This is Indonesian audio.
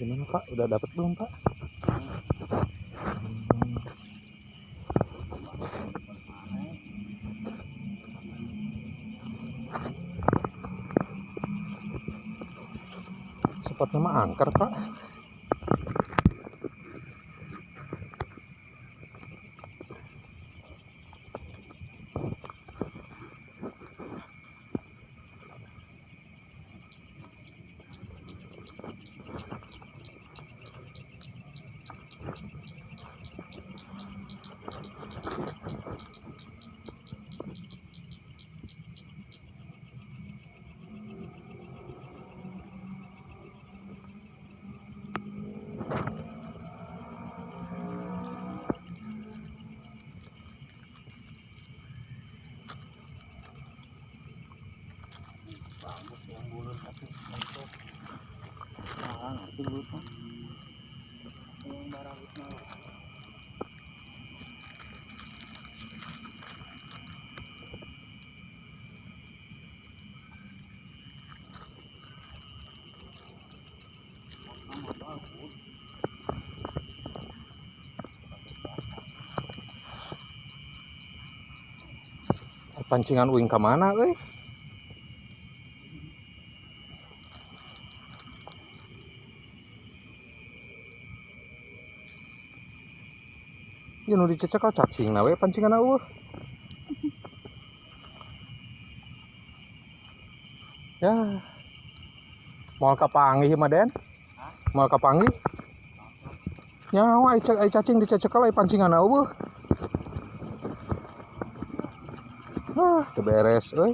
Gimana Pak? Udah dapat belum Pak? Spotnya mah angker Pak. Pancingan uing ke mana euy? Ieu nu dicecekal cacingna we pancinganna eueuh. Ya. Moal kapanggih mah Den? Moal kapanggih? Nyawa ai cacing dicecekal ai pancinganna eueuh. Teu beres euy.